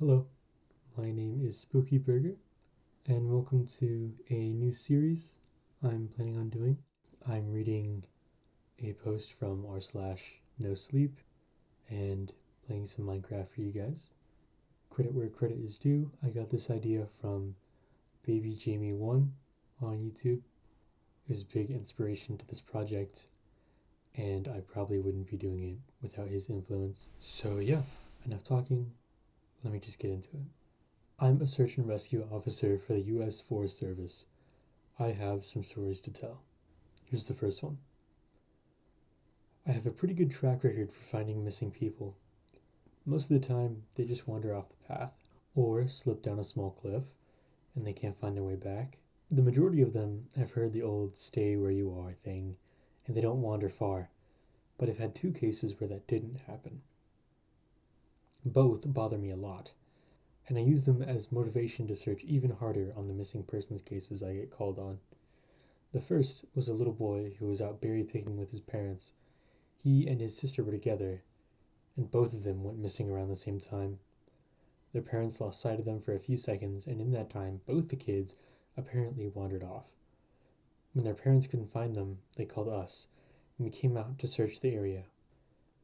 Hello, my name is Spooky Burger, and welcome to a new series I'm planning on doing. I'm reading a post from r slash no sleep and playing some Minecraft for you guys. Credit where credit is due, I got this idea from Baby Jamie1 on YouTube. It was a big inspiration to this project, and I probably wouldn't be doing it without his influence. So yeah, enough talking, let me just get into it. I'm a search and rescue officer for the U.S. Forest Service. I have some stories to tell. Here's the first one. I have a pretty good track record for finding missing people. Most of the time, they just wander off the path or slip down a small cliff and they can't find their way back. The majority of them have heard the old stay where you are thing and they don't wander far, but I've had two cases where that didn't happen. Both bother me a lot, and I use them as motivation to search even harder on the missing persons cases I get called on. The first was a little boy who was out berry picking with his parents. He and his sister were together, and both of them went missing around the same time. Their parents lost sight of them for a few seconds, and in that time, both the kids apparently wandered off. When their parents couldn't find them, they called us, and we came out to search the area.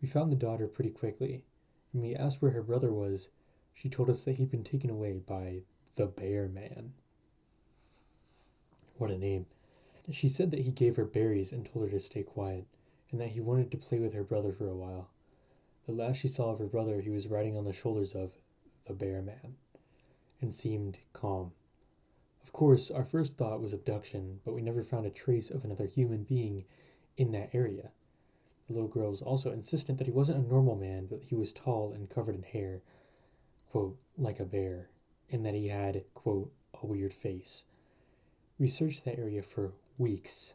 We found the daughter pretty quickly, and we asked where her brother was. She told us that he'd been taken away by the Bear Man. What a name. She said that he gave her berries and told her to stay quiet, and that he wanted to play with her brother for a while. The last she saw of her brother, he was riding on the shoulders of the Bear Man, and seemed calm. Of course, our first thought was abduction, but we never found a trace of another human being in that area. The little girl was also insistent that he wasn't a normal man, but he was tall and covered in hair, quote, like a bear, and that he had, quote, a weird face. We searched that area for weeks.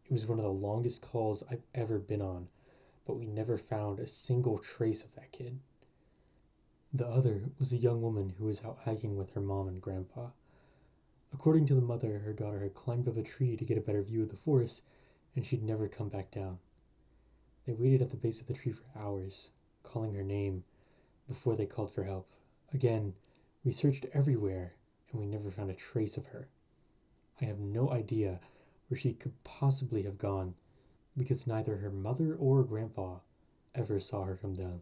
It was one of the longest calls I've ever been on, but we never found a single trace of that kid. The other was a young woman who was out hiking with her mom and grandpa. According to the mother, her daughter had climbed up a tree to get a better view of the forest, and she'd never come back down. They waited at the base of the tree for hours, calling her name, before they called for help. Again, we searched everywhere, and we never found a trace of her. I have no idea where she could possibly have gone, because neither her mother or grandpa ever saw her come down.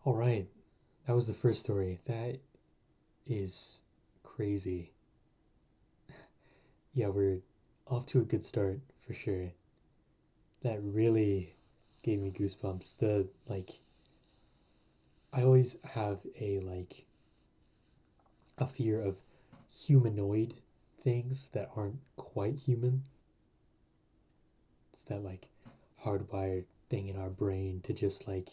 Alright, that was the first story. That is crazy. Yeah, we're off to a good start, for sure. That really gave me goosebumps. I always have a fear of humanoid things that aren't quite human. It's that hardwired thing in our brain to just fear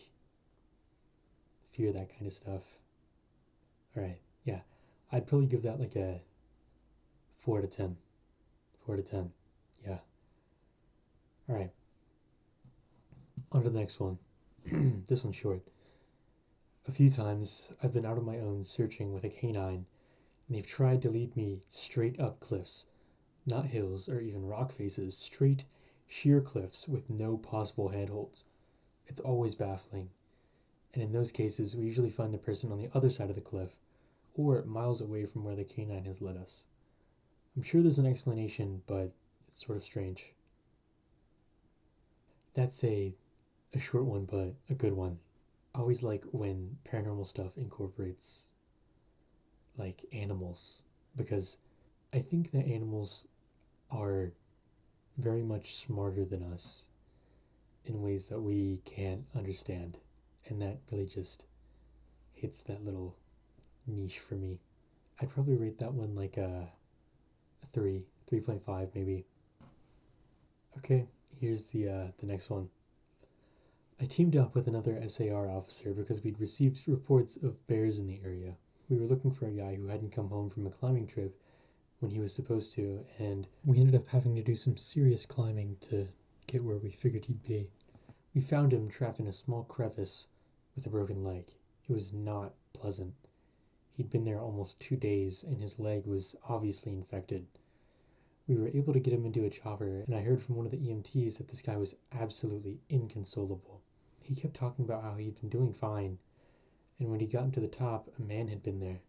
that kind of stuff. Alright, yeah. I'd probably give that a 4 out of 10. 4 out of 10. Yeah. Alright. On to the next one. This one's short. A few times I've been out on my own searching with a canine, and they've tried to lead me straight up cliffs, not hills or even rock faces, straight, sheer cliffs with no possible handholds. It's always baffling, and in those cases we usually find the person on the other side of the cliff, or miles away from where the canine has led us. I'm sure there's an explanation, but it's sort of strange. That's a short one, but a good one. I always like when paranormal stuff incorporates animals, because I think that animals are very much smarter than us in ways that we can't understand, and that really just hits that little niche for me. I'd probably rate that one a 3.5 maybe. Okay, here's the next one. I teamed up with another SAR officer because we'd received reports of bears in the area. We were looking for a guy who hadn't come home from a climbing trip when he was supposed to, and we ended up having to do some serious climbing to get where we figured he'd be. We found him trapped in a small crevice with a broken leg. It was not pleasant. He'd been there almost 2 days, and his leg was obviously infected. We were able to get him into a chopper, and I heard from one of the EMTs that this guy was absolutely inconsolable. He kept talking about how he'd been doing fine, and when he got to the top, a man had been there.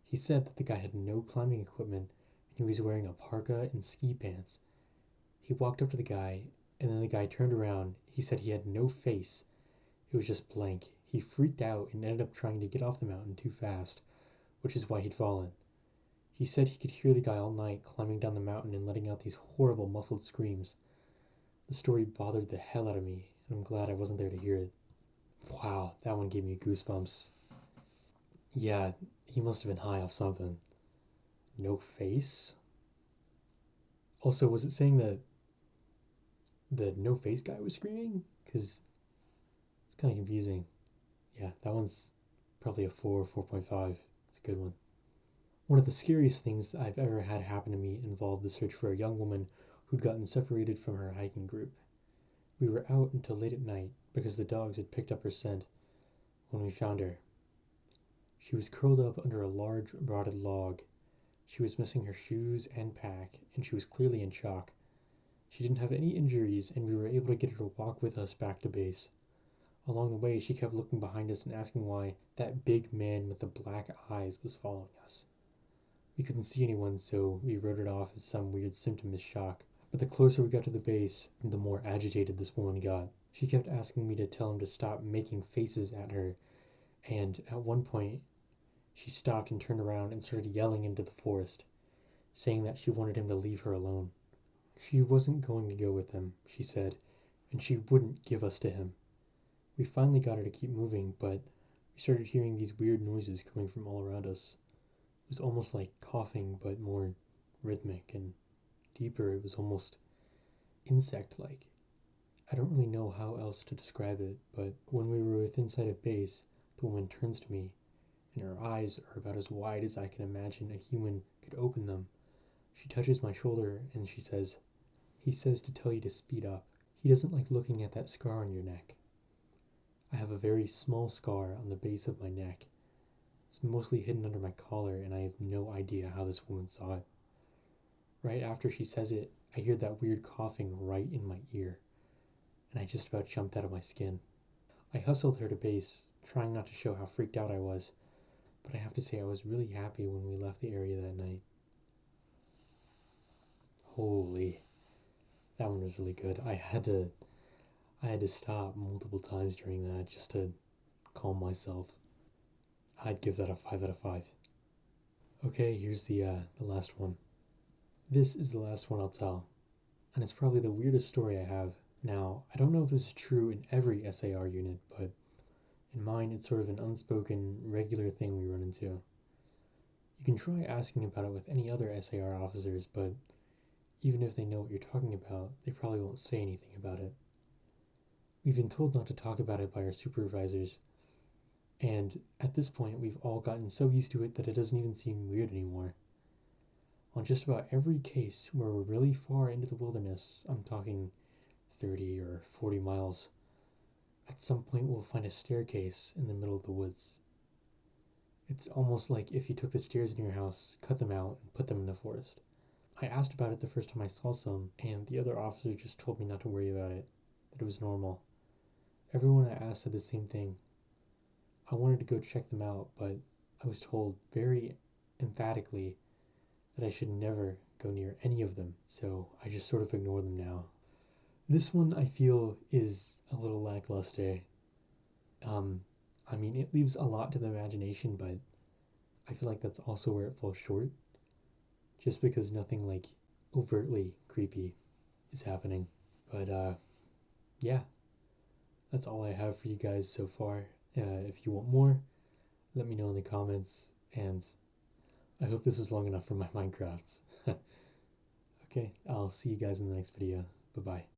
He said that the guy had no climbing equipment and he was wearing a parka and ski pants. He walked up to the guy, and then the guy turned around. He said he had no face. It was just blank. He freaked out and ended up trying to get off the mountain too fast, which is why he'd fallen. He said he could hear the guy all night climbing down the mountain and letting out these horrible muffled screams. The story bothered the hell out of me, and I'm glad I wasn't there to hear it. Wow, that one gave me goosebumps. Yeah, he must have been high off something. No face? Also, was it saying that the no face guy was screaming? Because it's kind of confusing. Yeah, that one's probably a 4 or 4.5. It's a good one. One of the scariest things that I've ever had happen to me involved the search for a young woman who'd gotten separated from her hiking group. We were out until late at night because the dogs had picked up her scent when we found her. She was curled up under a large rotted log. She was missing her shoes and pack, and she was clearly in shock. She didn't have any injuries, and we were able to get her to walk with us back to base. Along the way, she kept looking behind us and asking why that big man with the black eyes was following us. We couldn't see anyone, so we wrote it off as some weird symptom of shock. But the closer we got to the base, the more agitated this woman got. She kept asking me to tell him to stop making faces at her, and at one point, she stopped and turned around and started yelling into the forest, saying that she wanted him to leave her alone. She wasn't going to go with him, she said, and she wouldn't give us to him. We finally got her to keep moving, but we started hearing these weird noises coming from all around us. It was almost like coughing, but more rhythmic and deeper. It was almost insect-like. I don't really know how else to describe it, but when we were within sight of base, the woman turns to me, and her eyes are about as wide as I can imagine a human could open them. She touches my shoulder, and she says, "He says to tell you to speed up. He doesn't like looking at that scar on your neck." I have a very small scar on the base of my neck. It's mostly hidden under my collar, and I have no idea how this woman saw it. Right after she says it, I hear that weird coughing right in my ear, and I just about jumped out of my skin. I hustled her to base, trying not to show how freaked out I was, but I have to say I was really happy when we left the area that night. Holy, that one was really good. I had to stop multiple times during that just to calm myself. I'd give that a 5 out of 5. Okay, here's the last one. This is the last one I'll tell, and it's probably the weirdest story I have. Now, I don't know if this is true in every SAR unit, but in mine it's sort of an unspoken, regular thing we run into. You can try asking about it with any other SAR officers, but even if they know what you're talking about, they probably won't say anything about it. We've been told not to talk about it by our supervisors, and at this point we've all gotten so used to it that it doesn't even seem weird anymore. On just about every case where we're really far into the wilderness, I'm talking 30 or 40 miles, at some point we'll find a staircase in the middle of the woods. It's almost like if you took the stairs in your house, cut them out, and put them in the forest. I asked about it the first time I saw some, and the other officer just told me not to worry about it, that it was normal. Everyone I asked said the same thing. I wanted to go check them out, but I was told very emphatically that I should never go near any of them, so I just sort of ignore them now. This one I feel is a little lackluster. I mean, it leaves a lot to the imagination, but I feel like that's also where it falls short. Just because nothing like overtly creepy is happening. But yeah, that's all I have for you guys so far. If you want more, let me know in the comments, and I hope this was long enough for my Minecrafts. Okay, I'll see you guys in the next video. Bye-bye.